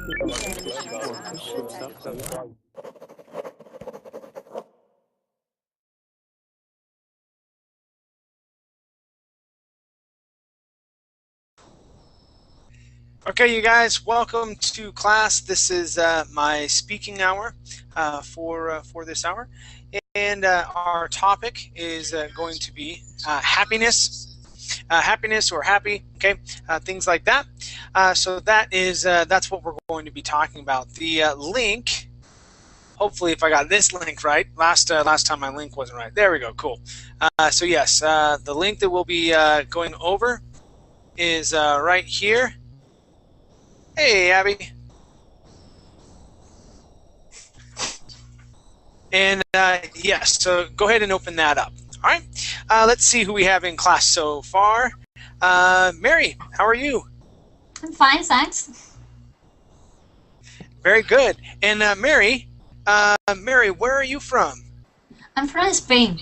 Okay, you guys, welcome to class. This is my speaking hour for this hour, and our topic is going to be happiness or happy. Okay, things like that. So that's what we're going to be talking about. The link. Hopefully, if I got this link right, last time my link wasn't right. There we go. Cool. So yes, the link that we'll be going over is right here. Hey, Abby. And yes, so go ahead and open that up. All right. Let's see who we have in class so far. Mary, how are you? I'm fine, thanks. Very good. And Mary, where are you from? I'm from Spain.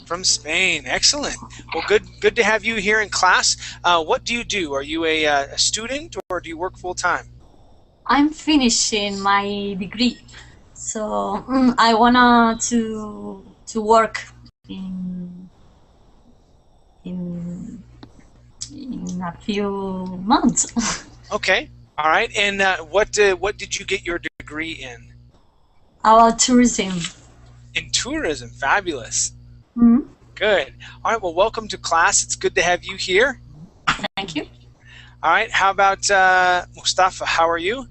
From Spain. Excellent. Well, good to have you here in class. What do you do? Are you a student or do you work full time? I'm finishing my degree, so I wanna to work in a few months. Okay. All right. And what did you get your degree in? About tourism. In tourism. Fabulous. Mm-hmm. Good. All right. Well, welcome to class. It's good to have you here. Thank you. All right. How about Mustafa? How are you?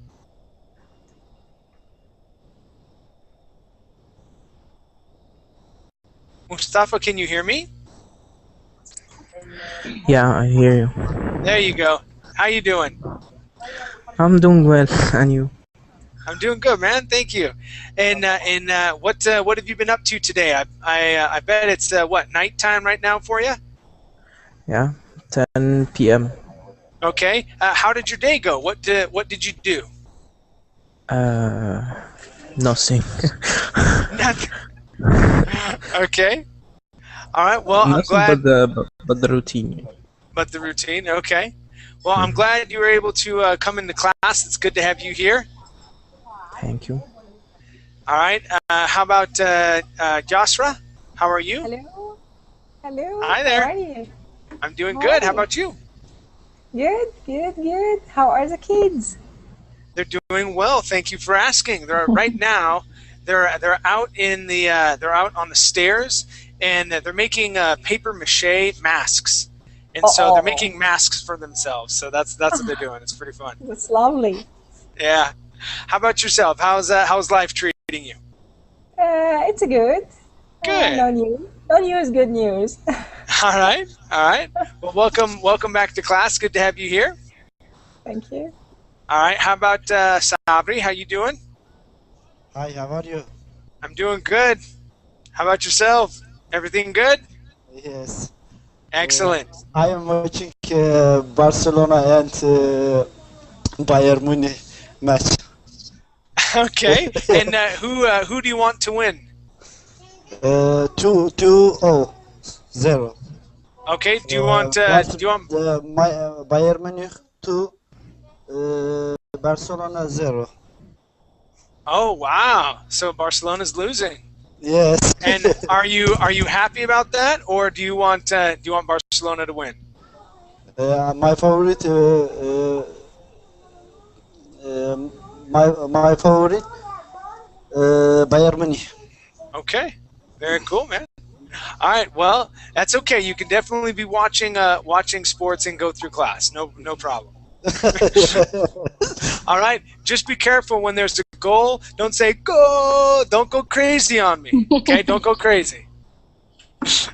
Mustafa, can you hear me? Yeah, I hear you. There you go. How you doing? I'm doing well, and you? I'm doing good, man. Thank you. And what have you been up to today? I bet it's what, nighttime right now for you? Yeah, 10 p.m. Okay. How did your day go? What did you do? Nothing. Nothing. Okay. All right. Well, I'm Nothing glad. but the routine. But the routine. Okay. Well, I'm glad you were able to come into class. It's good to have you here. Thank you. All right. How about Jasra? How are you? Hello. Hello. Hi there. How are you? I'm doing good. How about you? Good. How are the kids? They're doing well. Thank you for asking. They're right now. They're out in the they're out on the stairs, and they're making paper mache masks, and so they're making masks for themselves. So that's what they're doing. It's pretty fun. That's lovely. Yeah. How about yourself? How's life treating you? It's good. Good. No news. No news. Good news. All right. Well, welcome back to class. Good to have you here. Thank you. All right. How about Sabri? How you doing? Hi, how are you? I'm doing good. How about yourself? Everything good? Yes. Excellent. I am watching Barcelona and Bayern Munich match. Okay. And who do you want to win? 2-0. Okay. Do you want Bayern Munich 2, Barcelona 0. Oh wow! So Barcelona's losing. Yes. And are you happy about that, or do you want Barcelona to win? My favorite. My favorite. Bayern Munich. Okay. Very cool, man. All right. Well, that's okay. You can definitely be watching sports and go through class. No problem. All right. Just be careful when there's a goal. Don't say go. Don't go crazy on me. Okay. Don't go crazy.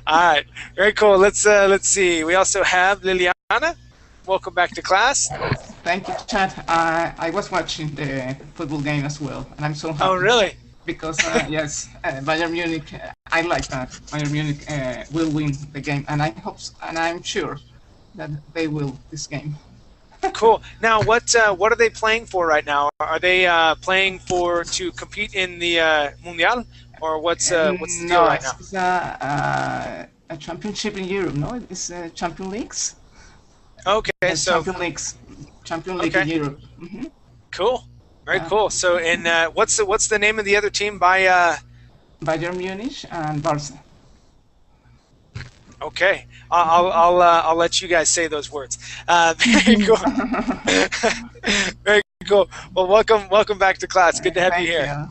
All right. Very cool. Let's see. We also have Liliana. Welcome back to class. Thank you, Chad. I was watching the football game as well, and I'm so happy. Oh, really? Because yes, Bayern Munich. I like that Bayern Munich will win the game, and I'm sure that they will this game. Cool. Now, what are they playing for right now? Are they playing to compete in the Mundial, or what's the deal right now? It's a championship in Europe. No, it's Champions Leagues. Okay, so Champions League in Europe. Mm-hmm. Cool. Very cool. So, and what's the name of the other team by? Bayern Munich and Barca. Okay, I'll let you guys say those words. Very cool. Very cool. Well, welcome back to class. Good to have you here.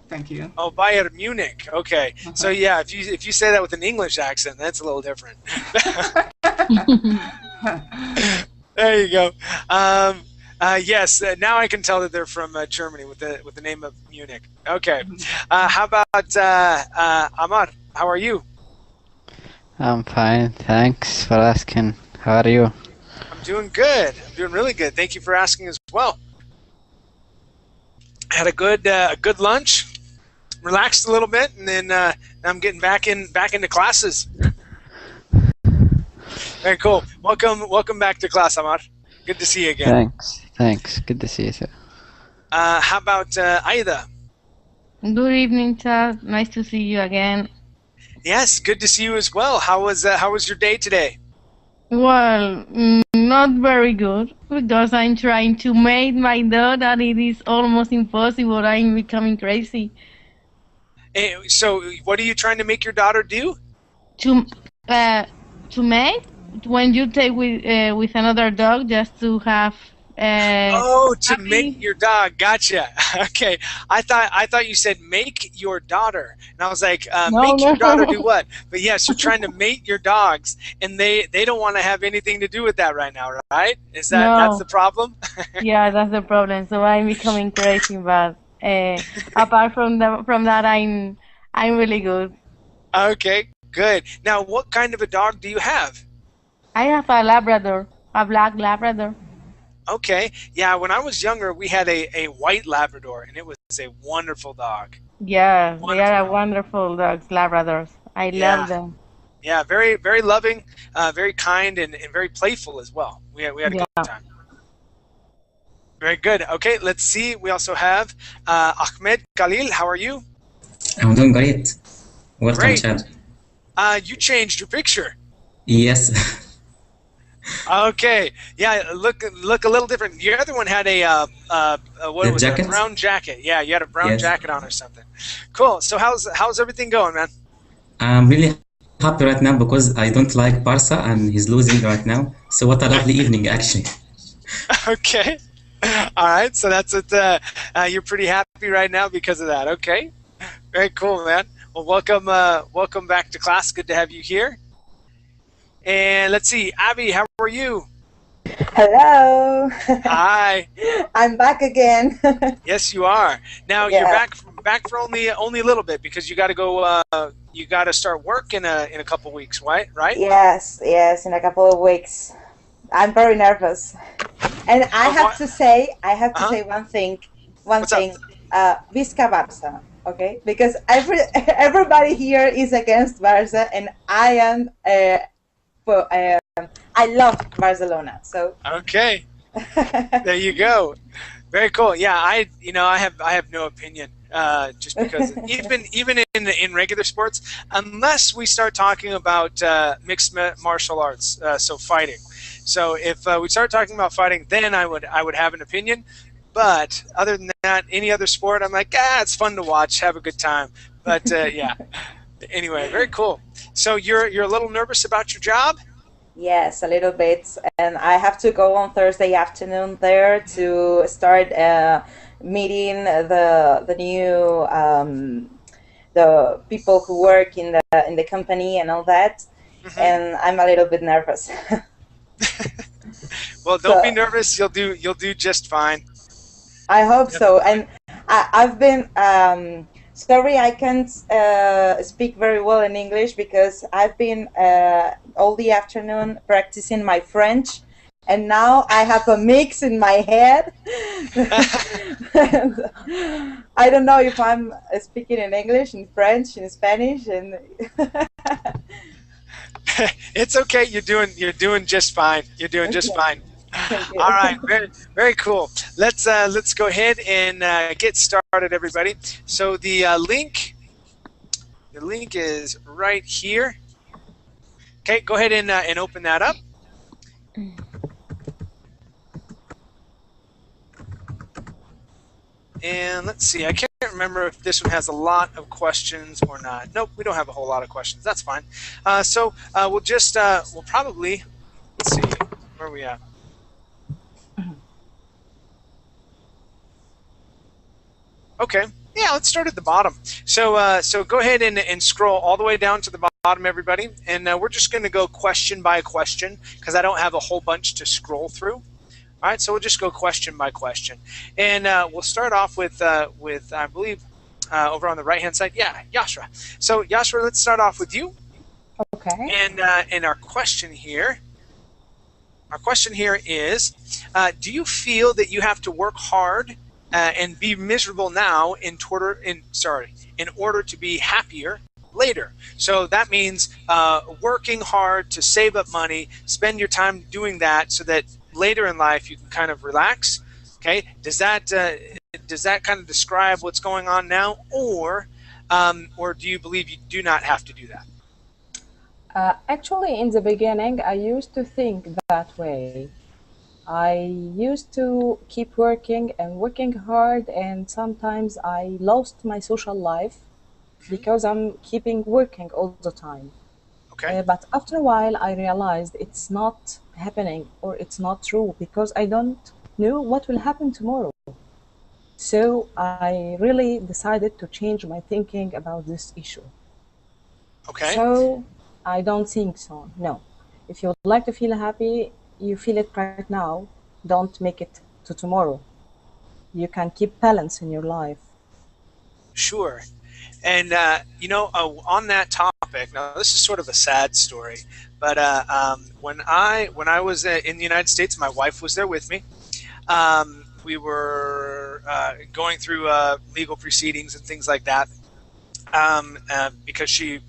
Thank you. Oh, Bayern Munich. Okay. So yeah, if you say that with an English accent, that's a little different. There you go. Yes. Now I can tell that they're from Germany with the name of Munich. Okay. How about Amar? How are you? I'm fine, thanks for asking. How are you? I'm doing good. I'm doing really good. Thank you for asking as well. Had a good lunch, relaxed a little bit, and then I'm getting back into classes. Very cool. Welcome back to class, Amar. Good to see you again. Thanks. Good to see you too. How about Aida? Good evening, Chad. Nice to see you again. Yes, good to see you as well. How was your day today? Well, not very good because I'm trying to make my daughter and it is almost impossible. I'm becoming crazy. So, what are you trying to make your daughter do? To make when you take with another dog just to have. To make your dog. Gotcha. Okay. I thought you said make your daughter, and I was like, make your daughter do what? But yes, you're trying to mate your dogs, and they don't want to have anything to do with that right now, right? That's the problem? Yeah, that's the problem. So I'm becoming crazy, but apart from that, I'm really good. Okay, good. Now, what kind of a dog do you have? I have a Labrador, a black Labrador. Okay. Yeah, when I was younger, we had a white Labrador, and it was a wonderful dog. Yeah, they are wonderful dogs, Labradors. I love them. Yeah, very, very loving, very kind, and very playful as well. We had a good time. Very good. Okay, let's see. We also have Ahmed Khalil. How are you? I'm doing great. Welcome, Great. Chad. You changed your picture. Yes. Okay. Yeah, look a little different. Your other one had a brown jacket. Yeah, you had a brown jacket on or something. Cool. So how's everything going, man? I'm really happy right now because I don't like Barca and he's losing right now. So what a lovely evening, actually. Okay. All right. So that's it. You're pretty happy right now because of that. Okay. Very cool, man. Well, welcome back to class. Good to have you here. And let's see, Abby, how are you? Hello. Hi. I'm back again. Yes, you are. Now you're back for only a little bit because you got to go. You got to start work in a couple weeks, right? Right? Yes, in a couple of weeks. I'm very nervous, and I have to say one thing. Visca Barça, okay? Because everybody here is against Barça, and I am. I love Barcelona, so okay. There you go. Very cool. Yeah, I have no opinion. Just because even in regular sports, unless we start talking about mixed martial arts, so fighting. So if we start talking about fighting, then I would have an opinion. But other than that, any other sport, I'm like, it's fun to watch, have a good time. But yeah. Anyway, very cool. So you're a little nervous about your job? Yes, a little bit, and I have to go on Thursday afternoon there to start meeting the new the people who work in the company and all that, and I'm a little bit nervous. Well, don't be nervous. You'll do just fine. I hope so, and I've been. Sorry, I can't speak very well in English because I've been all the afternoon practicing my French, and now I have a mix in my head. I don't know if I'm speaking in English, in French, in Spanish, and it's okay. You're doing just fine. You're doing just fine. All right, very, very cool. Let's go ahead and get started, everybody. So the link is right here. Okay, go ahead and open that up. And let's see, I can't remember if this one has a lot of questions or not. Nope, we don't have a whole lot of questions. That's fine. So we'll just, we'll probably, let's see, where are we at? Okay, yeah, let's start at the bottom. So so go ahead and scroll all the way down to the bottom, everybody. And we're just going to go question by question because I don't have a whole bunch to scroll through. All right, so we'll just go question by question. And we'll start off with I believe, over on the right-hand side. Yeah, Yashra. So Yashra, let's start off with you. Okay. And our question here is, do you feel that you have to work hard and be miserable now in order to be happier later? So that means working hard to save up money, spend your time doing that so that later in life you can kind of relax. Okay, does that kind of describe what's going on now, or do you believe you do not have to do that? Actually, in the beginning, I used to think that way. I used to keep working and working hard, and sometimes I lost my social life because I'm keeping working all the time. Okay. But after a while, I realized it's not happening or it's not true because I don't know what will happen tomorrow. So I really decided to change my thinking about this issue. Okay. So I don't think so, no. If you would like to feel happy, you feel it right now. Don't make it to tomorrow. You can keep balance in your life. Sure. And, you know, on that topic, now this is sort of a sad story, but when I was in the United States, my wife was there with me. We were going through legal proceedings and things like that because we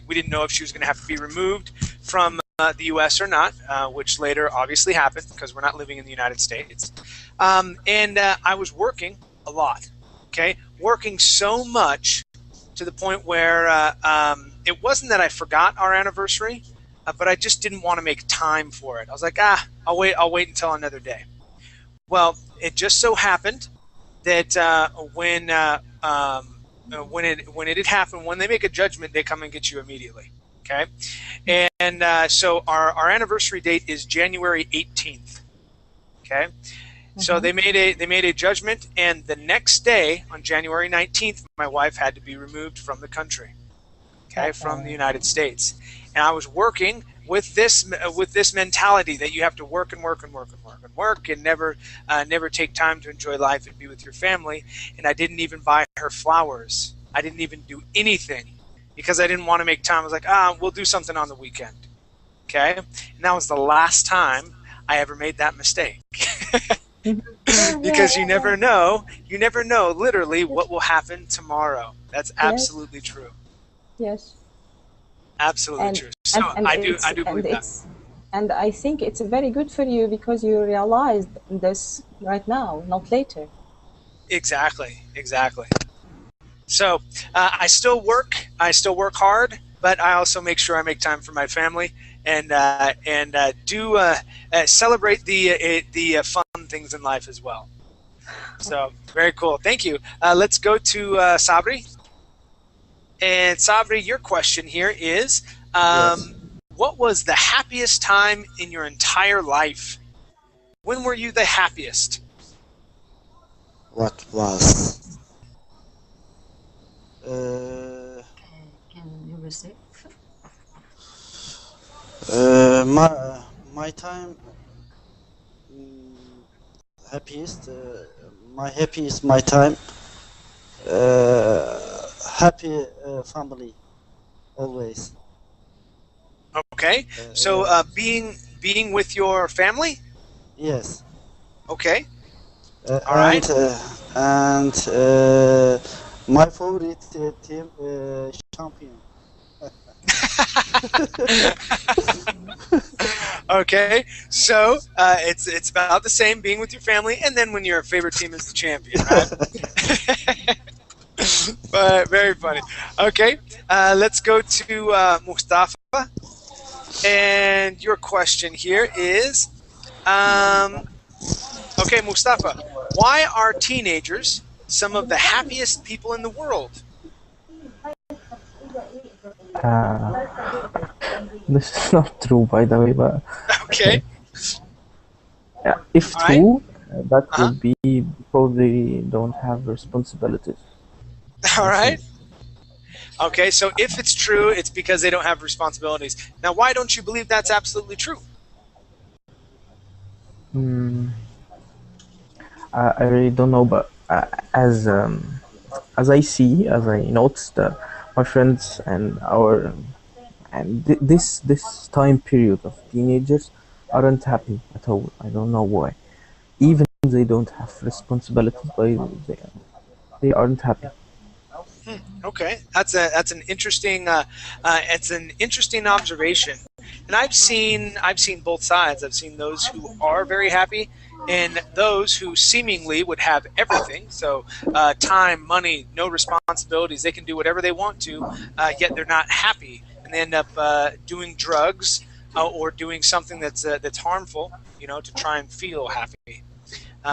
didn't know if she was going to have to be removed from the U.S. or not, which later obviously happened because we're not living in the United States. And I was working a lot, okay? Working so much to the point where it wasn't that I forgot our anniversary, but I just didn't want to make time for it. I was like, I'll wait until another day. Well, it just so happened that when it had happened, when they make a judgment, they come and get you immediately. Okay, and so our anniversary date is January 18th. Okay, so they made a judgment, and the next day on January 19th, my wife had to be removed from the country. Okay, from the United States, and I was working with this mentality that you have to work and work and work and work and work and never take time to enjoy life and be with your family. And I didn't even buy her flowers. I didn't even do anything because I didn't want to make time. I was like, we'll do something on the weekend. Okay, and that was the last time I ever made that mistake. Because you never know literally what will happen tomorrow. That's absolutely true. Yes. Absolutely true. So I do believe that. And I think it's very good for you because you realized this right now, not later. Exactly. So I still work hard, but I also make sure I make time for my family and do celebrate the fun things in life as well. So very cool. Thank you. Let's go to Sabri. And Sabri, your question here is, Yes. what was the happiest time in your entire life? When were you the happiest? What was? Can you receive? My time happiest. My happiest my time. Happy family always. Okay. So being with your family? Yes. Okay. All and right. And my favorite team champion. Okay, so it's about the same, being with your family, and then when your favorite team is the champion, right? But very funny. Okay, let's go to Mustafa, and your question here is, okay, Mustafa, why are teenagers some of the happiest people in the world? This is not true, by the way, but Okay. yeah, if All right. true, that would be because they don't have responsibilities. All right. Okay, so if it's true, it's because they don't have responsibilities. Now, why don't you believe that's absolutely true? I really don't know, but as I see, as I noticed, my friends and this time period of teenagers aren't happy at all. I don't know why. Even they don't have responsibilities, but they aren't happy. Okay, that's an interesting it's an interesting observation, and I've seen both sides. I've seen those who are very happy, and those who seemingly would have everything. So time, money, no responsibilities. They can do whatever they want to, yet they're not happy, and they end up doing drugs or doing something that's harmful, to try and feel happy.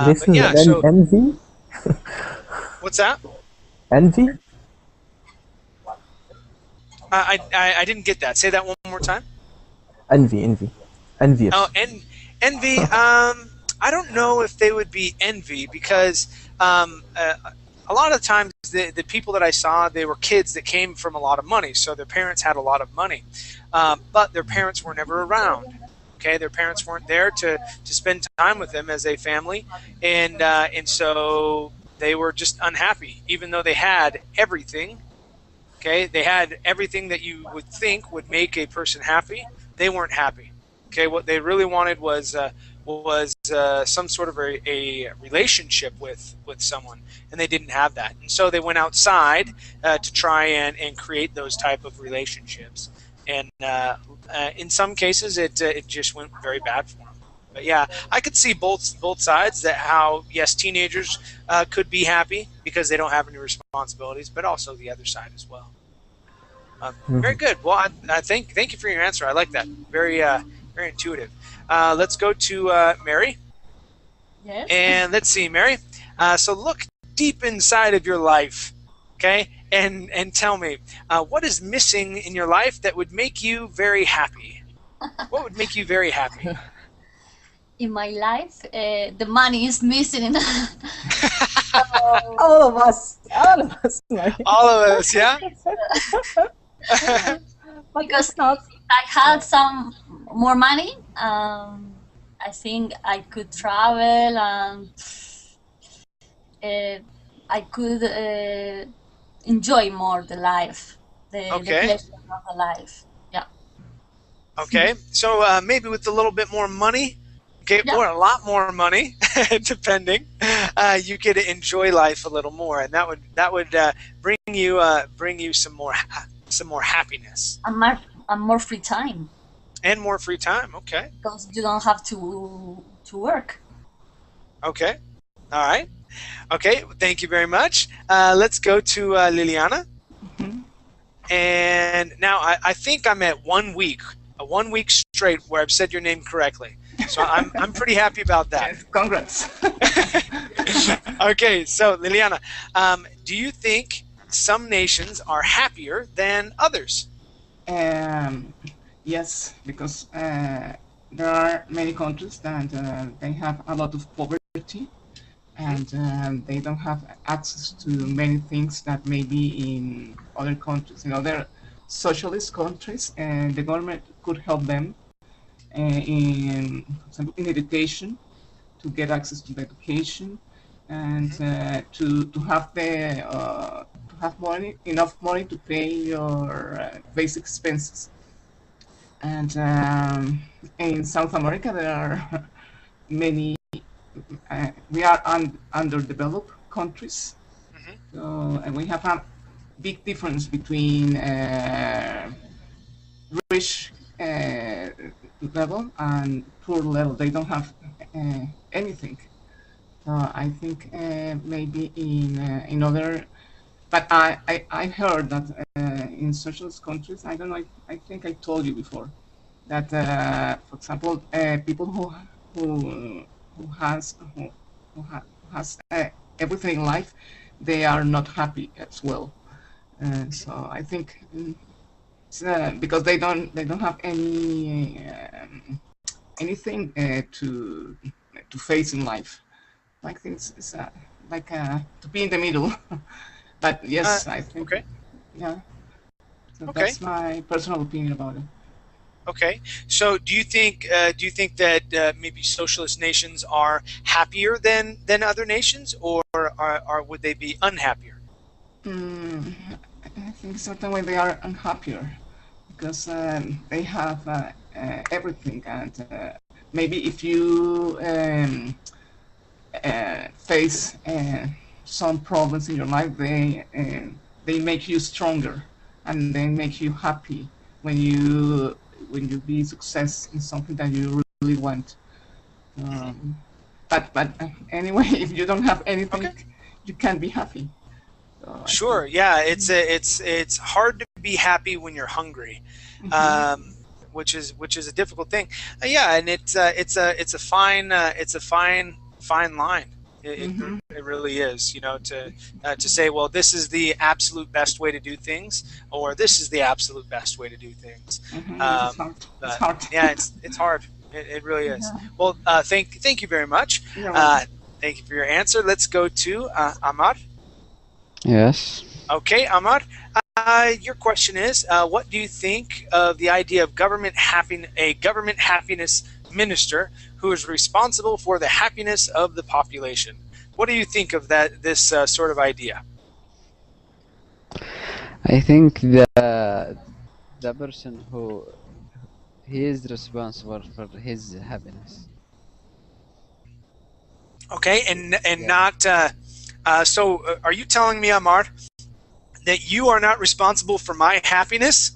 This But is yeah, so envy. what's that? Envy. I didn't get that. Say that one more time. Envious. Oh, envy. I don't know if they would be envy because a lot of times the people that I saw, they were kids that came from a lot of money, so their parents had a lot of money, but their parents were never around. Okay, their parents weren't there to spend time with them as a family, and so they were just unhappy, even though they had everything. Okay, they had everything that you would think would make a person happy. They weren't happy. Okay, what they really wanted was some sort of a relationship with someone, and they didn't have that. And so they went outside to try and create those type of relationships. And in some cases, it just went very bad for them. But yeah, I could see both sides. That how yes, teenagers could be happy because they don't have any responsibilities, but also the other side as well. Very good. Well, I thank you for your answer. I like that. Very very intuitive. Let's go to Mary. Yes. And let's see, Mary. So look deep inside of your life, okay, and tell me what is missing in your life that would make you very happy. What would make you very happy? In my life, the money is missing. All of us, Mary. All of us, yeah. Because it's not. if I had some more money, I think I could travel and I could enjoy more the life, the pleasure of the life. Yeah. Okay, so maybe with a little bit more money, okay, Yeah. or a lot more money, depending, you could enjoy life a little more, and that would bring you some more happiness And more free time. and more free time. Okay, Because you don't have to work. okay, all right, okay. Thank you very much. Let's go to Liliana. And now I think I'm at 1 week, a 1 week straight where I've said your name correctly. So I'm pretty happy about that. Yes, congrats. Okay, so Liliana, do you think some nations are happier than others? Yes, because there are many countries that they have a lot of poverty, and they don't have access to many things that maybe in other countries, in other socialist countries, and the government could help them in, for example, in education, to get access to the education, and to have enough money to pay your basic expenses. And in South America, there are many. We are underdeveloped countries, and we have a big difference between rich level and poor level. They don't have anything. I think maybe in other, but I heard that in socialist countries, I don't know. I think I told you before that, for example, people who has everything in life, they are not happy as well. So I think it's, because they don't have anything to face in life. Like things is like to be in the middle. But yes, I think yeah. So that's my personal opinion about it. Okay, so do you think that maybe socialist nations are happier than other nations, or would they be unhappier? I think certainly they are unhappier because they have everything, and maybe if you face some problems in your life, they make you stronger, and they make you happy when you be success in something that you really want. But anyway, if you don't have anything, you can't be happy. So sure, yeah, it's hard to be happy when you're hungry, which is a difficult thing. Yeah, and it's a fine line. It really is, you know, to say, well, this is the absolute best way to do things, or this is the absolute best way to do things. It's hard. Yeah, it's hard. It really is. Well, thank you very much. Thank you for your answer. Let's go to Ahmad. Yes. Okay, Ahmad. Your question is, what do you think of the idea of a government happiness minister who is responsible for the happiness of the population? What do you think of this sort of idea? I think the person who he is responsible for his happiness. Okay, and not so are you telling me, Ahmad, that you are not responsible for my happiness?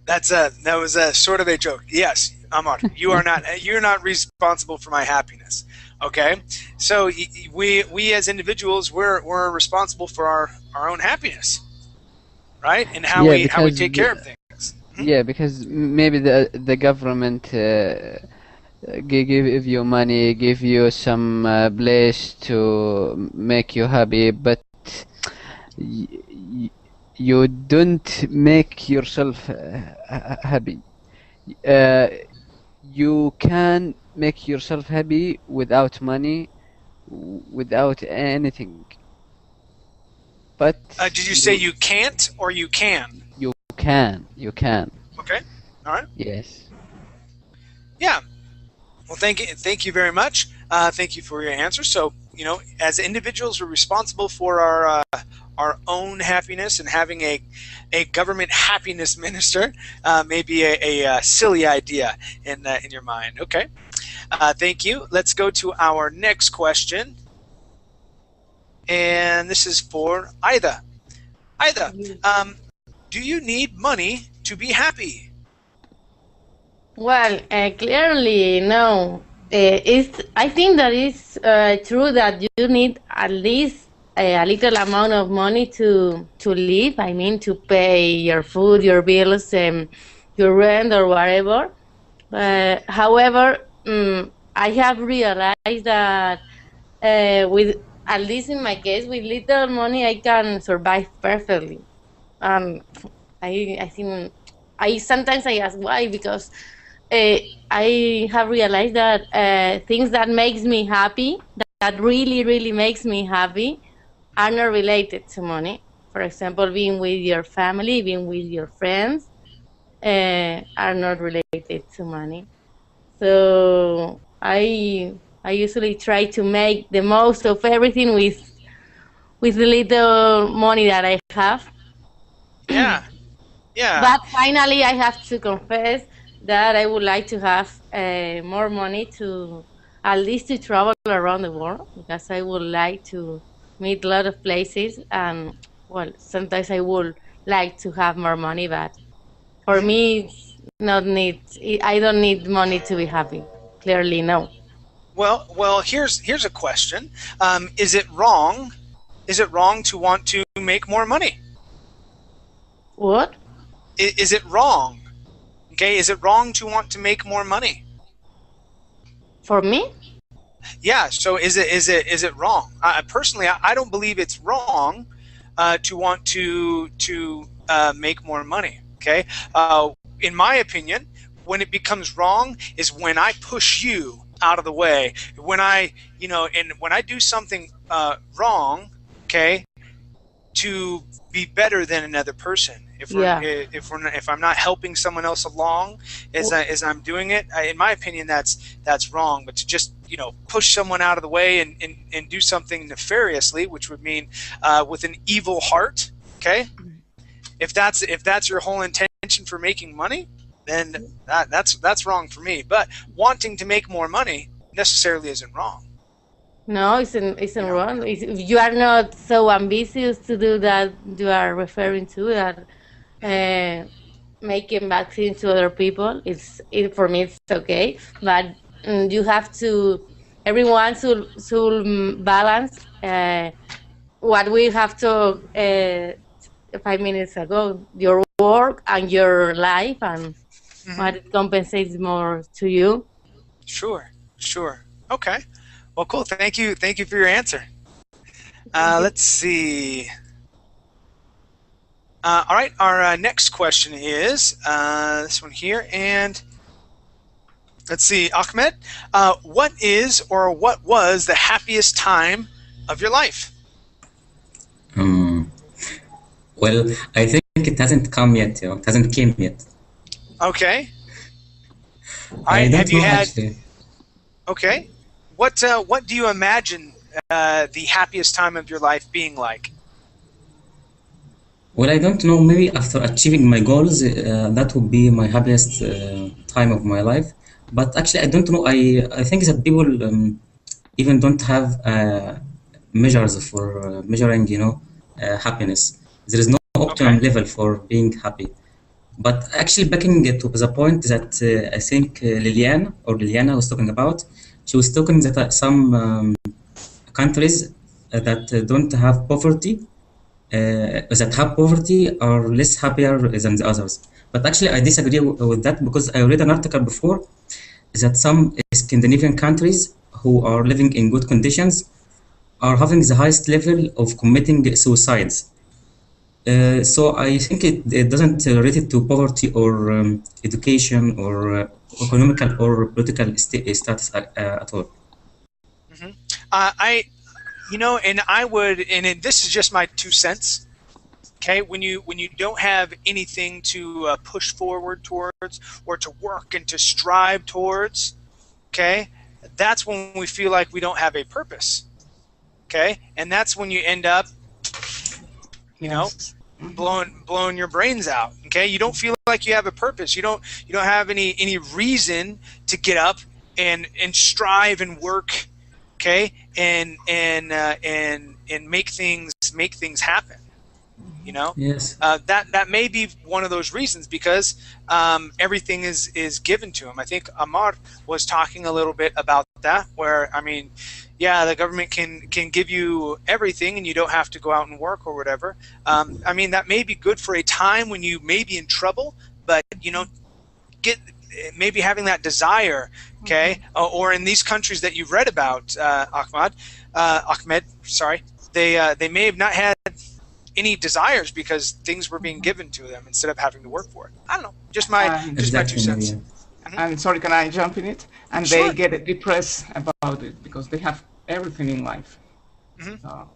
That was a sort of a joke. Yes, Ahmad, you're not responsible for my happiness. Okay, so we as individuals we're responsible for our own happiness, right? And how we take care of things. Yeah, because maybe the government give you money, give you some place to make you happy, but you don't make yourself happy. You can make yourself happy without money, without anything. But did you say you can't or you can? You can. Okay. All right. Yes. Yeah. Well, thank you very much. Thank you for your answer. So, you know, as individuals, we're responsible for our own happiness, and having a government happiness minister may be a silly idea in your mind. Okay. Thank you. Let's go to our next question, and this is for Ida. Ida, do you need money to be happy? Well, clearly no. I think that it's true that you need at least a little amount of money to live. I mean, to pay your food, your bills, your rent, or whatever. However, I have realized that with, at least in my case, with little money, I can survive perfectly. I think sometimes I ask why, because I have realized that things that makes me happy, that really makes me happy, are not related to money. For example, being with your family, being with your friends, are not related to money. So I usually try to make the most of everything with the little money that I have. Yeah. But finally, I have to confess that I would like to have more money to at least to travel around the world, because I would like to meet a lot of places, and well, sometimes I would like to have more money, but for me, I don't need money to be happy. Clearly, no. Well, here's a question. Is it wrong to want to make more money? What? Is it wrong? Okay, is it wrong to want to make more money? For me? yeah. So is it wrong? Personally, I don't believe it's wrong to want to make more money. Okay, in my opinion, when it becomes wrong is when I push you out of the way. When I, and when I do something wrong, okay, to be better than another person. If I'm not helping someone else along as I'm doing it, in my opinion, that's wrong. But to just push someone out of the way and do something nefariously, which would mean with an evil heart, okay. If that's your whole intention for making money, then that's wrong for me. But wanting to make more money necessarily isn't wrong. No, isn't wrong. If you are not so ambitious to do that, you are referring to that, making vaccines to other people. For me, it's okay, but you have to. Everyone should balance what we have to 5 minutes ago. Your work and your life, and what it compensates more to you. Sure. Okay. Well, cool. Thank you for your answer. Let's see. All right. Our next question is this one here, and let's see, Ahmed. What is or what was the happiest time of your life? Well, I think it hasn't come yet. It hasn't came yet. Okay. I don't know actually. Okay. What do you imagine the happiest time of your life being like? Well, I don't know. Maybe after achieving my goals, that would be my happiest time of my life. But actually, I don't know. I think that people even don't have measures for measuring, happiness. There is no optimum level for being happy. But actually, backing to the point that I think Liliana was talking about, she was talking that some countries that don't have poverty, that have poverty are less happier than the others. But actually, I disagree with that because I read an article before that some Scandinavian countries who are living in good conditions are having the highest level of committing suicides. So I think it doesn't relate it to poverty or education or economical or political status at all. And this is just my 2 cents. Okay, when you don't have anything to push forward towards or to work and to strive towards, okay, that's when we feel like we don't have a purpose. Okay, and that's when you end up, blowing your brains out. Okay, you don't feel like you have a purpose. You don't have any reason to get up and strive and work. Okay, and make things happen. Yes. That may be one of those reasons because everything is given to him. I think Amar was talking a little bit about that, where the government can give you everything and you don't have to go out and work or whatever. That may be good for a time when you may be in trouble, but get maybe having that desire, okay, or in these countries that you've read about, Ahmed, sorry, they may have not had any desires because things were being given to them instead of having to work for it. I don't know, just my 2 cents. Yeah. And sorry, can I jump in it? And Sure. they get depressed about it because they have everything in life. So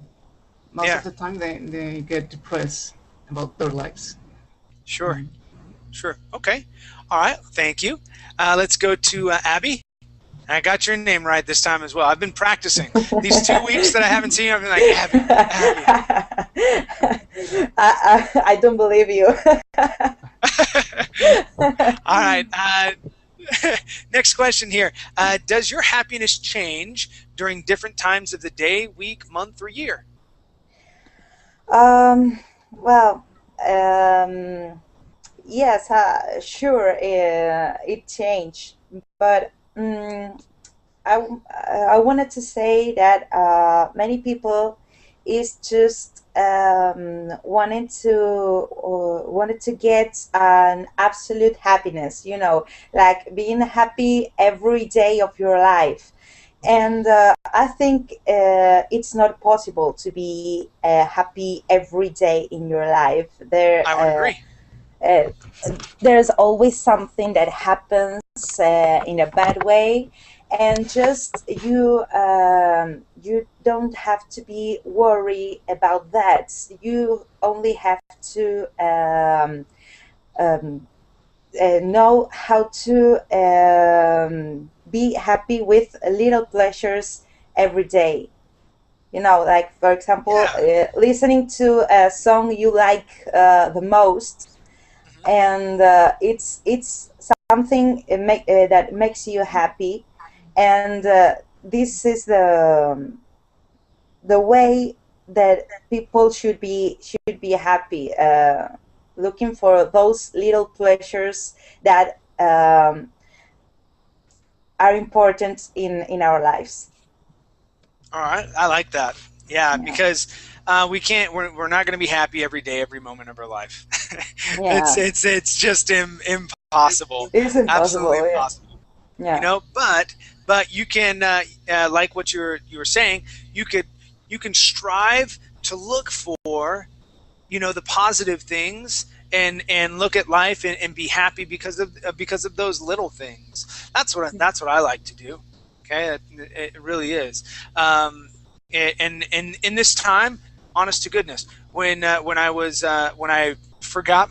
most of the time they get depressed about their lives. Sure. Okay. All right. Thank you. Let's go to Abby. I got your name right this time as well. I've been practicing. These 2 weeks that I haven't seen you, I've been like, Abby. I don't believe you. All right. Next question here. Does your happiness change during different times of the day, week, month, or year? Well, yes, sure, it changed, but I wanted to say that many people is just wanted to get an absolute happiness, like being happy every day of your life. And I think it's not possible to be happy every day in your life. I would agree. Uh, there's always something that happens in a bad way, and just you don't have to be worried about that. You only have to um, know how to be happy with little pleasures every day. You know, like for example, listening to a song you like the most, and it's something that makes you happy, and this is the way that people should be happy, looking for those little pleasures that are important in our lives. All right, I like that. Yeah, because we can't. We're not going to be happy every day, every moment of our life. Yeah. It's just impossible. It's impossible. Absolutely impossible. Yeah. You know, but you can like what you were saying. You can strive to look for, you know, the positive things, and look at life and be happy because of those little things. That's what I like to do. Okay, it really is. And in this time, honest to goodness, when I forgot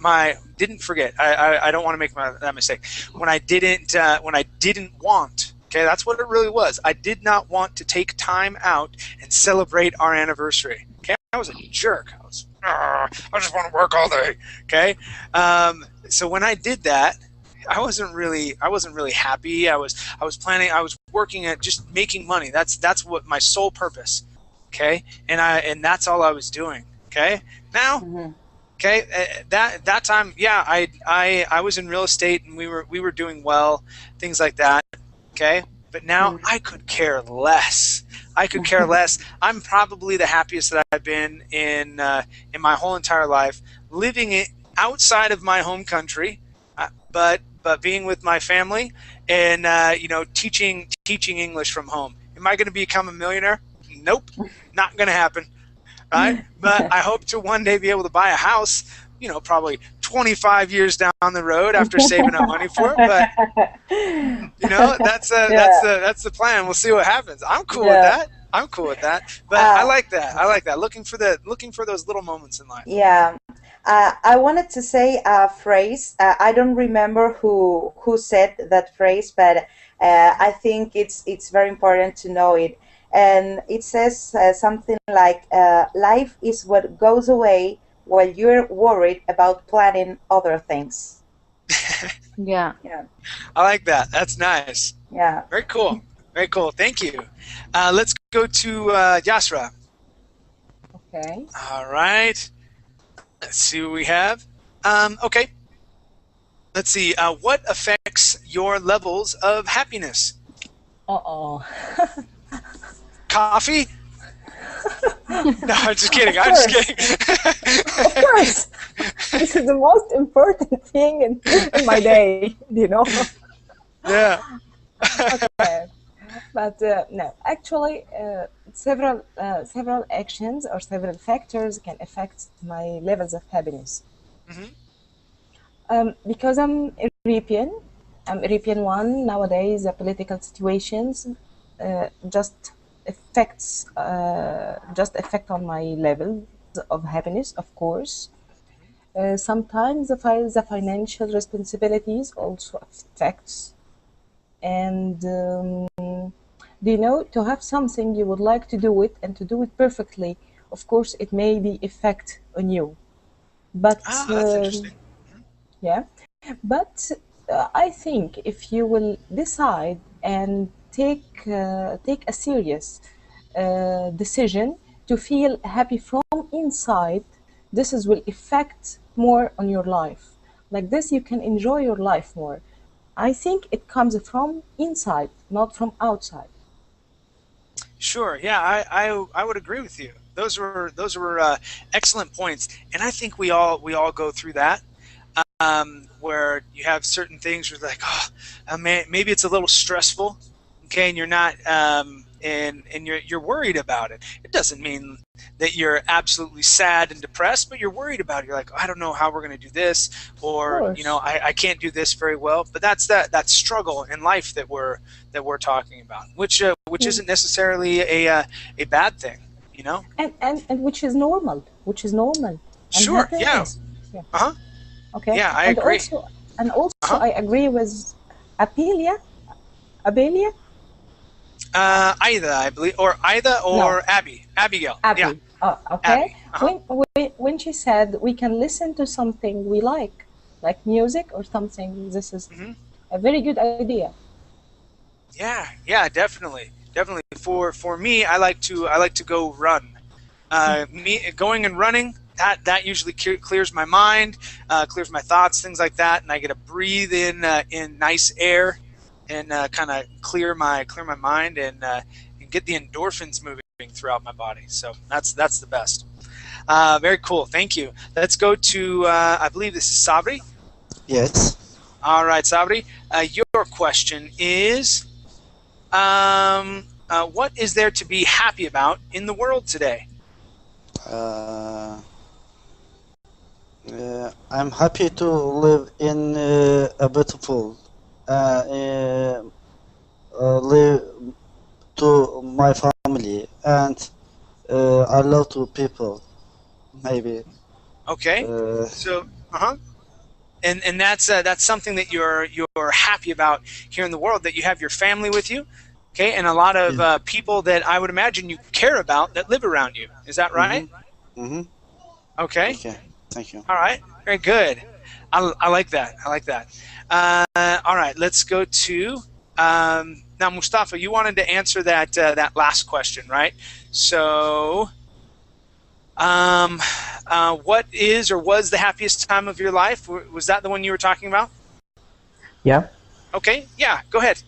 didn't forget. I don't want to make that mistake. When I didn't want. Okay, that's what it really was. I did not want to take time out and celebrate our anniversary. Okay, I was a jerk. I just want to work all day. Okay, so when I did that, I wasn't really happy. I was working at just making money. That's what my sole purpose. Okay, and that's all I was doing. Okay, now, okay, that time, yeah, I was in real estate and we were doing well, things like that. Okay, but now I could care less. I could care less. I'm probably the happiest that I've been in my whole entire life, living it outside of my home country, but being with my family and you know, teaching English from home. Am I going to become a millionaire? Nope, not going to happen. Right? But I hope to one day be able to buy a house. You know, probably 25 years down the road after saving up money for it. But you know, that's the plan. We'll see what happens. I'm cool with that. I'm cool with that. But I like that. I like that. Looking for those little moments in life. Yeah. I wanted to say a phrase. I don't remember who said that phrase, but I think it's very important to know it. And it says something like, "Life is what goes away while you're worried about planning other things." Yeah. Yeah. I like that. That's nice. Yeah. Very cool. Very cool. Thank you. Let's go to Yasra. Okay. All right. Let's see what we have. Okay. Let's see. What affects your levels of happiness? Uh-oh. Coffee? No, I'm just kidding. I'm just kidding. Of course. This is the most important thing in my day, you know? Yeah. Okay. But no, actually, several actions or several factors can affect my levels of happiness. Because I'm European one nowadays. The political situations just affect on my levels of happiness, of course. Sometimes the financial responsibilities also affects, and you know, to have something you would like to do it and to do it perfectly, of course it may be effect on you, but that's interesting. yeah, but I think if you will decide and take a serious decision to feel happy from inside, this will affect more on your life. Like this, you can enjoy your life more. I think it comes from inside, not from outside. Sure. Yeah, I would agree with you. Those were excellent points, and I think we all go through that. Where you have certain things where like, oh, maybe it's a little stressful, okay, and you're not and you're worried about it. It doesn't mean that you're absolutely sad and depressed, but you're worried about it. You're like, I don't know how we're going to do this, or I can't do this very well. But that's that struggle in life that we're talking about, which isn't necessarily a bad thing, and which is normal, And sure, yeah. Okay. Yeah, I agree. Also, I agree with Abelia. Ida, I believe, or Ida, or no. Abigail. Yeah. Okay. Abby. When she said we can listen to something we like music or something, this is a very good idea. Yeah, definitely. For me, I like to go run. Going and running, that usually clears my mind, clears my thoughts, things like that, and I get to breathe in nice air and kind of clear my mind and get the endorphins moving throughout my body. So that's the best. Very cool. Thank you. Let's go to I believe this is Sabri. Yes. All right, Sabri. Your question is, what is there to be happy about in the world today? I'm happy to live in a beautiful, live to my family, and I love to people, maybe. Okay. So, and that's something that you're happy about here in the world, that you have your family with you, okay, and a lot of people that I would imagine you care about that live around you. Is that right? Mm-hmm. Okay. Thank you. All right. Very good. I like that. All right. Let's go to now, Mustafa. You wanted to answer that last question, right? So, what is or was the happiest time of your life? Was that the one you were talking about? Yeah. Okay. Yeah. Go ahead.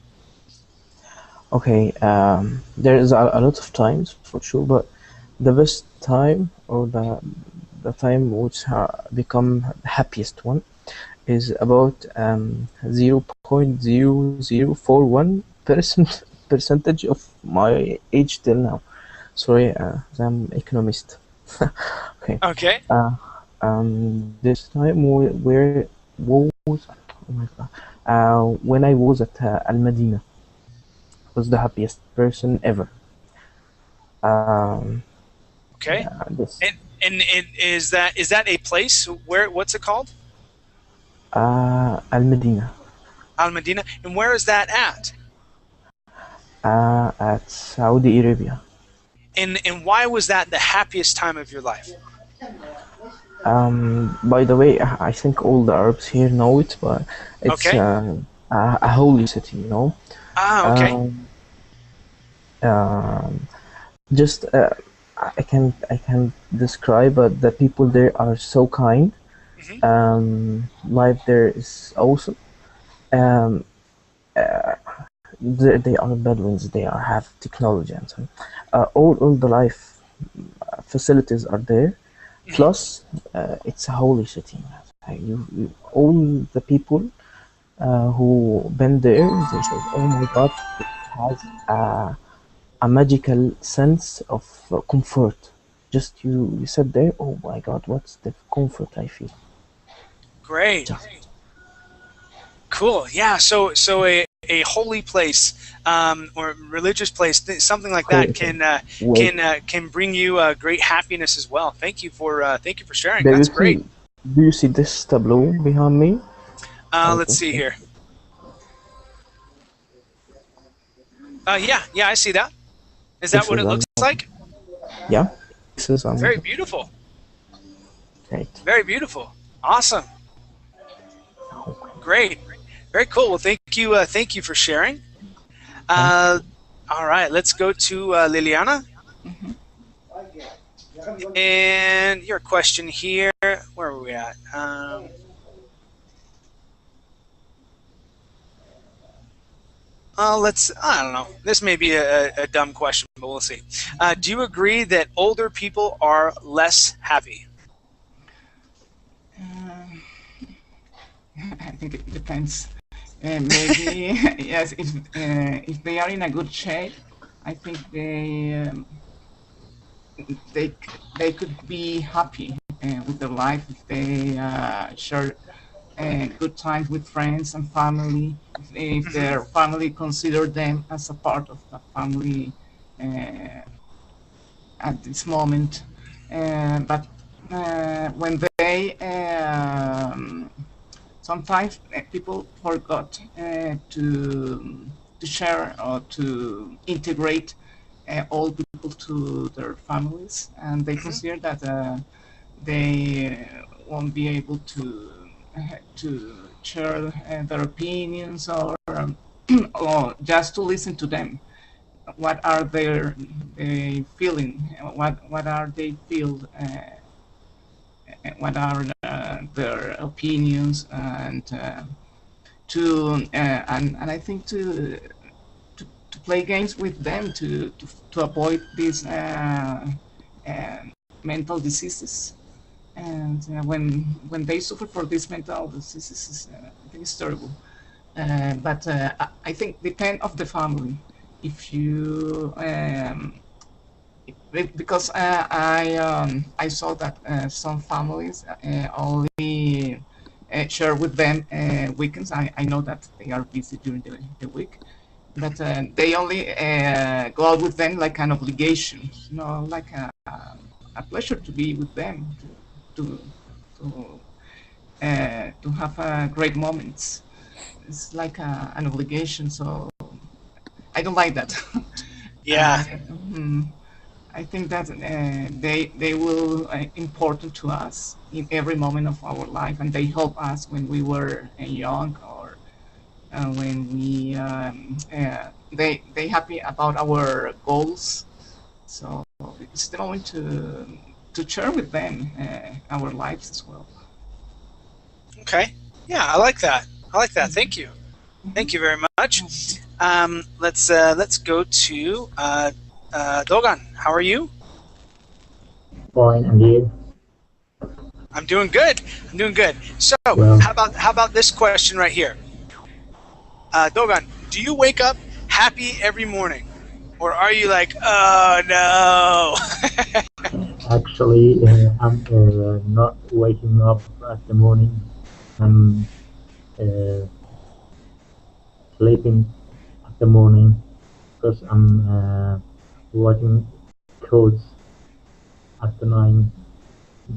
Okay. There is a lot of times for sure, but the best time, or the time which become the happiest one, is about 0.0041% of my age till now. Sorry, I'm economist. Okay. This time where was, oh my God, when I was at Al Madina, was the happiest person ever. Okay. And is that a place? What's it called? Al Madina. Al Madina. And where is that at? At Saudi Arabia. And why was that the happiest time of your life? By the way, I think all the Arabs here know it, but it's a holy city, Okay. Just I can describe, but the people there are so kind. Life there is awesome. They are Bedouins. They have technology and so all the life facilities are there. Plus, it's a holy city. All the people who been there, they say, "Oh my God, it has a magical sense of comfort." Just you sit there, oh my God, what's the comfort I feel. Great. Cool. Yeah. So a holy place or religious place, something like that can bring you great happiness as well. Thank you for sharing. That's great. Do you see this tableau behind me? Let's see here. Yeah, I see that. Is that what it looks like? Yeah. This is very beautiful. Great. Very beautiful. Awesome. Great. Very cool. Well, thank you for sharing. All right, let's go to Liliana. And your question here, where are we at? I don't know. This may be a dumb question, but we'll see. Do you agree that older people are less happy? I think it depends. Maybe yes, if they are in a good shape, I think they they could be happy with their life if they share good times with friends and family. If their family consider them as a part of the family at this moment, but when they sometimes people forgot to share or to integrate all people to their families, and they consider that they won't be able to share their opinions or just to listen to them. What are they feeling? What are they feel? What are their opinions and and I think to play games with them to avoid these mental diseases. And when they suffer for these mental diseases, I think it's terrible. But I think depend of the family. If you because I saw that some families only share with them weekends. I know that they are busy during the week, but they only go out with them like an obligation, like a pleasure to be with them, to to, to have great moments. It's like an obligation, so I don't like that. Yeah. I think that they will important to us in every moment of our life, and they help us when we were young or when we they happy about our goals. So it's the moment to share with them our lives as well. Okay. Yeah, I like that. I like that. Thank you. Thank you very much. Let's go to Dogan. How are you? Fine, and you? I'm doing good. I'm doing good. So, Well, how about this question right here? Dogan, do you wake up happy every morning, or are you like, oh no? actually, I'm not waking up at the morning. I'm uh, sleeping at the morning because I'm writing codes at the night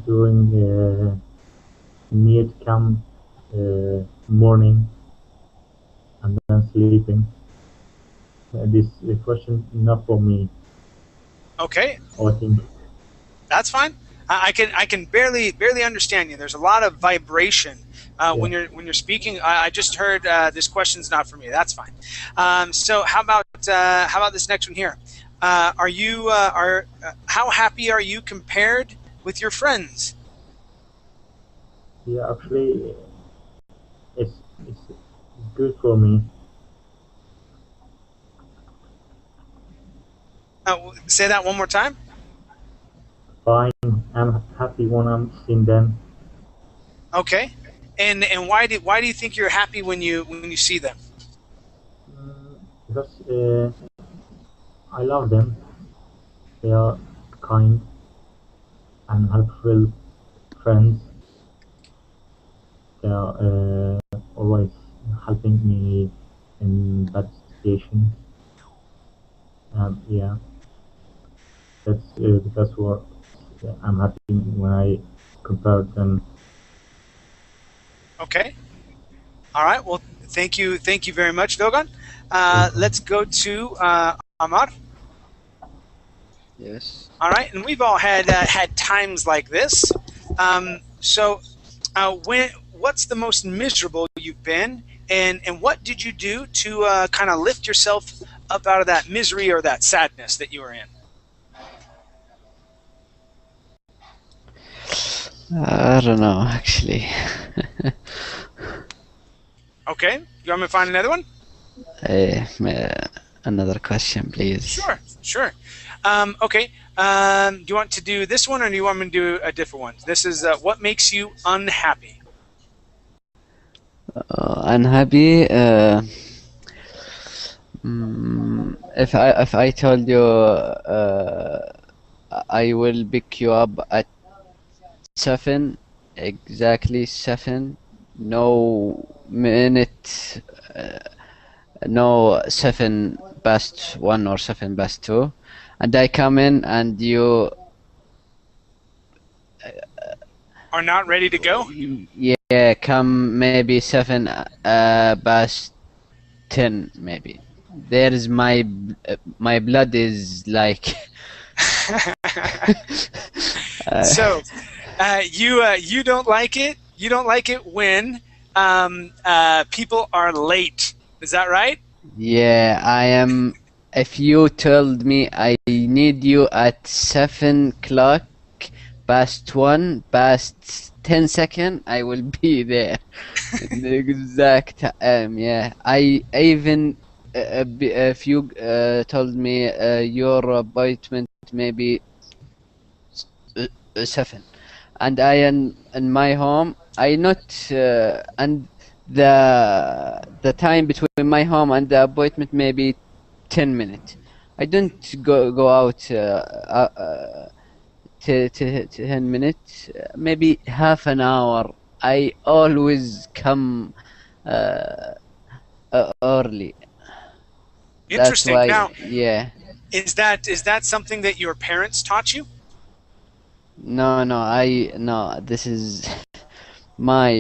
during near to come morning and then sleeping. This question not for me. Okay, I think. that's fine. I can barely understand you. There's a lot of vibration when you're speaking. I just heard this question's not for me. That's fine. So how about this next one here? Are you how happy are you compared with your friends? Yeah, actually, it's good for me. Say that one more time. Fine, I'm happy when I'm seeing them. Okay, and why do you think you're happy when you see them? Because I love them. They are kind and helpful friends. They are always helping me in bad situations. Yeah, that's what I'm happy when I compare them. Okay. All right. Well, thank you very much, Dogan. Let's go to Amar. Yes. All right, and we've all had times like this. So, what's the most miserable you've been, and what did you do to kind of lift yourself up out of that misery or that sadness that you were in? I don't know, actually. Okay, you want me to find another one? Another question, please. Sure. Okay. Do you want to do this one, or do you want me to do a different one? This is what makes you unhappy. Unhappy. If I told you I will pick you up at 7, exactly 7, no minute, no 7 past 1 or 7 past 2, and I come in and you are not ready to go? Yeah, come maybe 7 past 10 maybe. There is my blood is like so you don't like it? You don't like it when people are late. Is that right? Yeah, I am. If you told me I need you at 7 o'clock past 1 past 10 seconds, I will be there. The exact time. Yeah, I even if you told me your appointment maybe 7, and I am in my home, I not and the time between my home and the appointment maybe 10 minutes. I don't go out to 10 minutes, maybe half an hour. I always come early. That's Interesting. why, Now, yeah. is that something that your parents taught you? No, this is my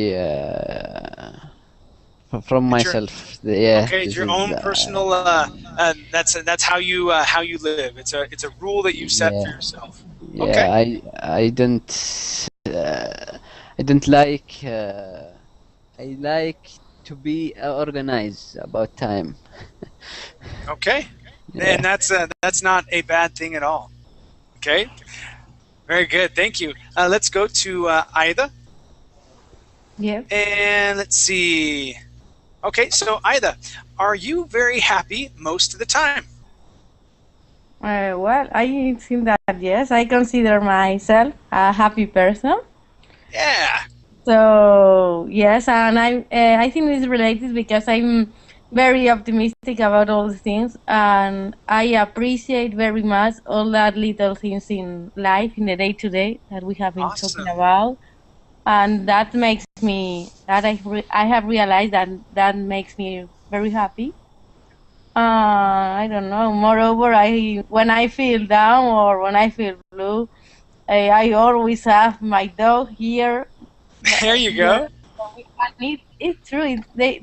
from myself. Yeah, okay, it's this your is own personal. That's how you live. It's a rule that you've set for yeah, yourself. yeah. Okay. I don't like. I like to be organized about time. Okay, Yeah. and that's not a bad thing at all. Okay, very good. Thank you. Let's go to Aida. Yeah. And let's see. Okay, so Aida, are you very happy most of the time? Well, I think that yes, I consider myself a happy person. Yeah. So yes, and I think it's related because I'm very optimistic about all the things, and I appreciate very much all that little things in life, in the day to day that we have been talking about, and that makes me that I have realized that makes me very happy. I don't know. Moreover, when I feel down or when I feel blue, I always have my dog here. There you Yeah, go. and it's true.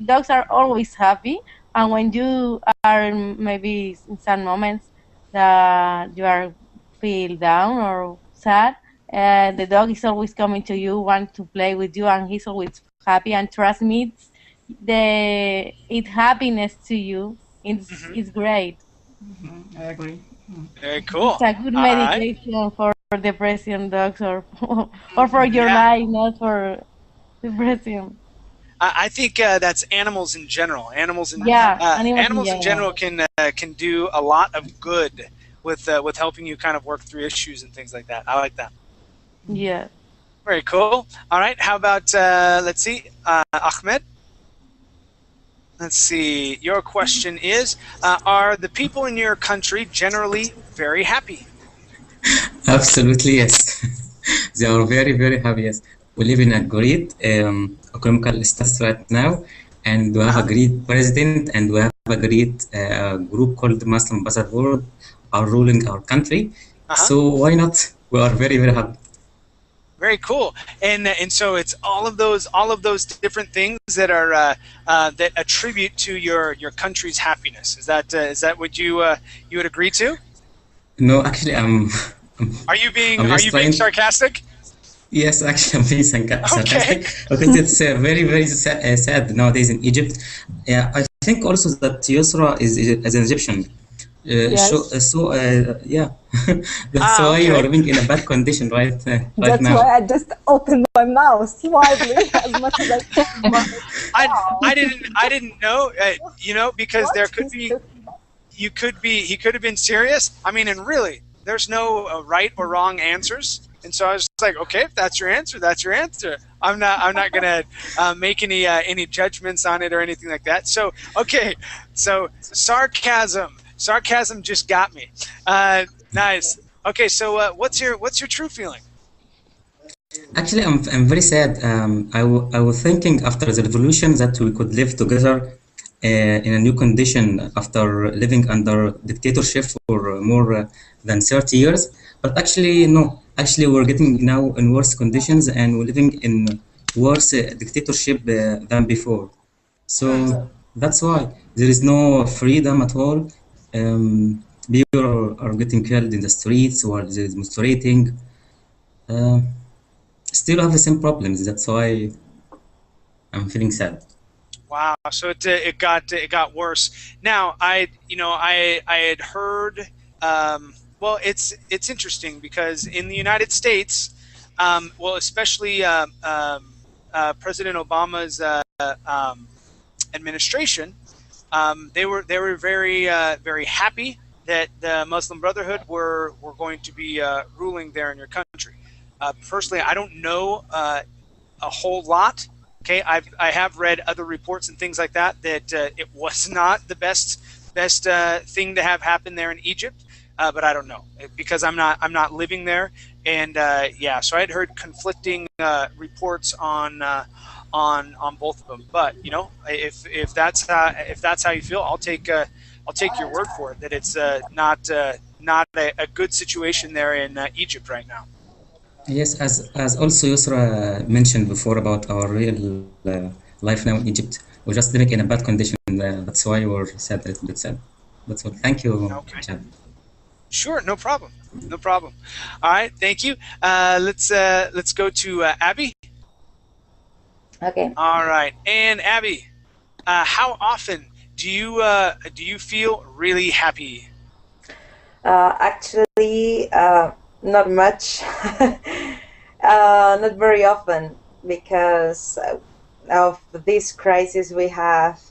Dogs are always happy, and when you are maybe in some moments that you are feel down or sad, the dog is always coming to you, want to play with you, and he's always happy and transmits it happiness to you. It's great. I agree. Very cool. It's a good All right. medication for depression dogs or or for your life, not for depression. I think that's animals in general. Animals in Animals in general general. can do a lot of good with helping you kind of work through issues and things like that. I like that. Yeah. Very cool. All right. How about let's see, Ahmed. Let's see. Your question is: are the people in your country generally very happy? Absolutely yes. They are very, very happy. Yes, we live in a great economical status right now, and we have a great president, and we have a great group called Muslim Ambassador are ruling our country. So why not? We are very, very happy. Very cool, and so it's all of those different things that are that attribute to your country's happiness. Is that what you would agree to? No, actually, Are you being sarcastic? Yes, actually, I'm being sarcastic because it's very, very sad nowadays in Egypt. Yeah, I think also that Yusra is an Egyptian. Yes. Yeah, that's why you are living in a bad condition right That's now. why I just opened my mouth widely as much as I can. I didn't know, because there could be, he could have been serious. I mean, and really, there's no right or wrong answers. And so I was just like, okay, if that's your answer, that's your answer. I'm not gonna make any judgments on it or anything like that. So okay, so sarcasm just got me. Nice. Okay, so what's your true feeling? Actually, I'm very sad. I was thinking after the revolution that we could live together in a new condition after living under dictatorship for more than 30 years. But actually, no. Actually, we're getting now in worse conditions and we're living in worse dictatorship than before. So that's why there is no freedom at all. People are getting killed in the streets while there is demonstrating. Uh, Still have the same problems. That's why I'm feeling sad. Wow. So it got worse. Now I had heard. Well, it's interesting because in the United States, well, especially President Obama's administration, they were very happy that the Muslim Brotherhood were going to be ruling there in your country. Personally, I don't know a whole lot. Okay, I have read other reports and things like that it was not the best thing to have happen there in Egypt, but I don't know because I'm not living there, and yeah, so I had heard conflicting reports on both of them. But if that's how you feel, I'll take your word for it that it's not a good situation there in Egypt right now. Yes, as also Yusra mentioned before about our real life now in Egypt, we're just living in a bad condition. That's why we're sad, a little bit sad. That's all. Thank you, Okay. Chad. Sure, no problem. No problem. All right, thank you. Let's go to Abby. Okay. All right, and Abby, how often do you feel really happy? Actually, not much. Not very often because of this crisis we have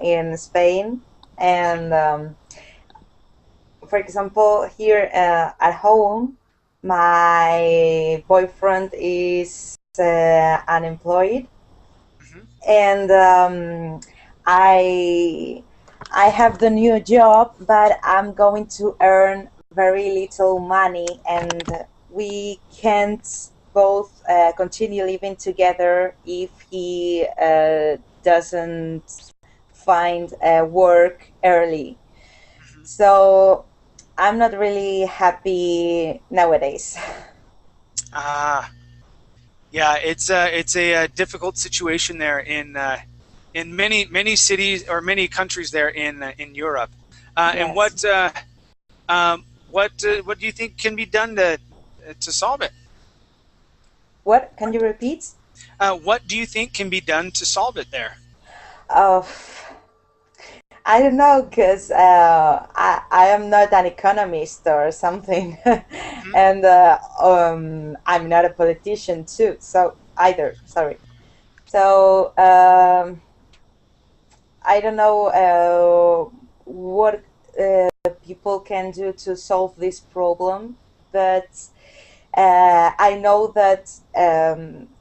in Spain. And for example, here at home, my boyfriend is unemployed. And I have the new job, but I'm going to earn very little money, and we can't both continue living together if he doesn't find work early. So I'm not really happy nowadays. Yeah, it's a difficult situation there in many cities or many countries there in Europe. And what do you think can be done to solve it? What? Can you repeat? What do you think can be done to solve it there? I don't know, because I am not an economist or something, and I'm not a politician too. So either, sorry. So I don't know what people can do to solve this problem, but I know that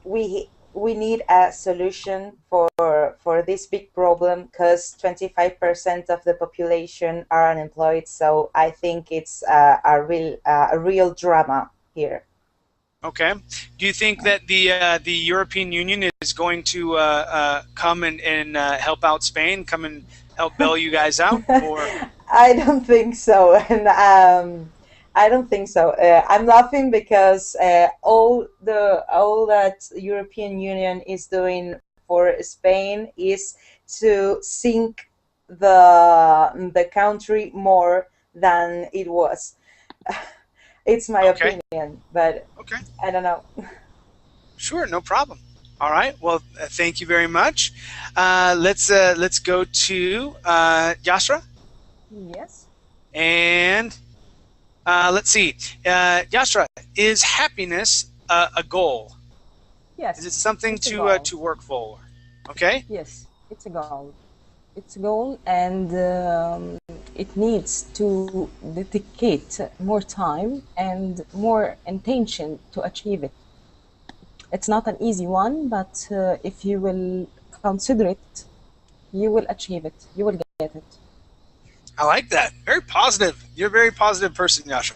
we need a solution for this big problem, because 25% of the population are unemployed. So I think it's a real drama here. Okay. Do you think that the European Union is going to come and help out Spain, come and help bail you guys out? Or I don't think so, and I don't think so. I'm laughing because all that European Union is doing for Spain is to sink the country more than it was. It's my opinion, but I don't know. Sure, no problem. All right. Well, thank you very much. Let's go to Yasra. Yes. And let's see. Yasra, is happiness a goal? Yes. Is it something to work for? Okay. Yes, it's a goal. It's a goal, and it needs to dedicate more time and more intention to achieve it. It's not an easy one, but if you will consider it, you will achieve it. You will get it. I like that. Very positive. You're a very positive person, Yasha.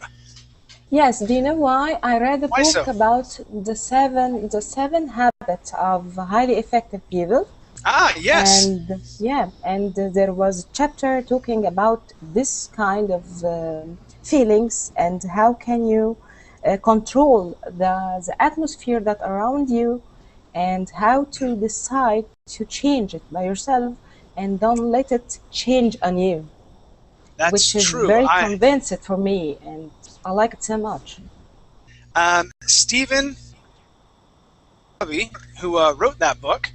Yes. Do you know why? I read a Why book so? about the seven habits of highly effective people. Ah, yes. And yeah, and there was a chapter talking about this kind of feelings and how can you control the atmosphere that around you, and how to decide to change it by yourself and don't let it change on you. That's which is true. very convincing for me, and I like it so much. Stephen, who wrote that book,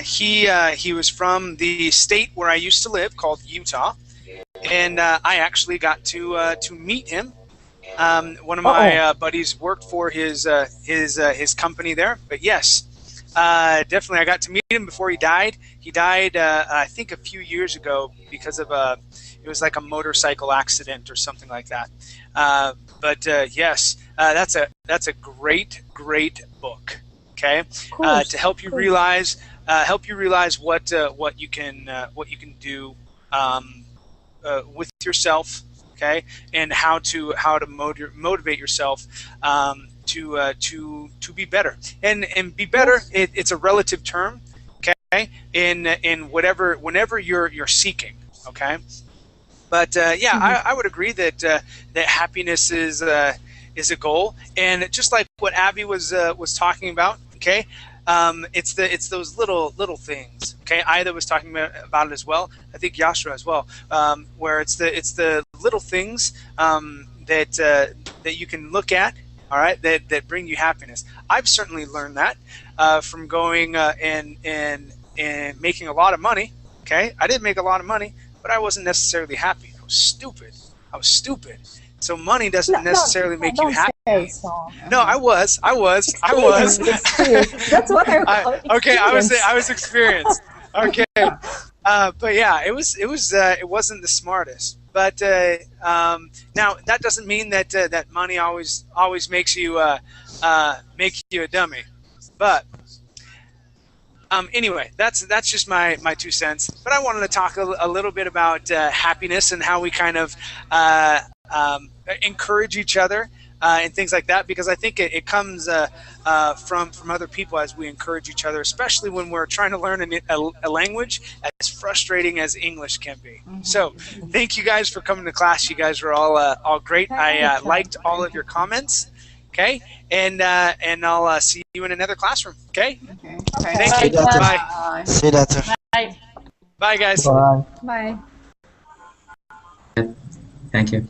he was from the state where I used to live, called Utah, and I actually got to meet him. One of my buddies worked for his company there. But yes, definitely, I got to meet him before he died. He died, I think, a few years ago because of it was like a motorcycle accident or something like that. But yes, that's a great book. Okay, to help you realize what you can do with yourself. Okay, and how to motivate yourself to be better, and be better. It's a relative term. Okay, in whenever you're seeking. Okay. But yeah, I would agree that that happiness is a goal, and just like what Abby was talking about. Okay, it's those little things. Okay, Ida was talking about it as well. I think Yashra as well, where it's the little things that you can look at. All right, that bring you happiness. I've certainly learned that from going and making a lot of money. Okay, I did make a lot of money, but I wasn't necessarily happy. I was stupid. So money doesn't necessarily make you happy. So. No, I was. That's what okay, I was experienced. Okay, but yeah, it wasn't the smartest. But now that doesn't mean that that money always makes you a dummy. But anyway, that's just my 2 cents. But I wanted to talk a little bit about happiness and how we kind of encourage each other and things like that, because I think it comes from other people as we encourage each other, especially when we're trying to learn a language as frustrating as English can be. So thank you guys for coming to class. You guys were all great. I liked all of your comments. Okay, and I'll see you in another classroom. Okay. Thank you. Bye. See you later. Bye. Bye, guys. Bye. Bye. Thank you.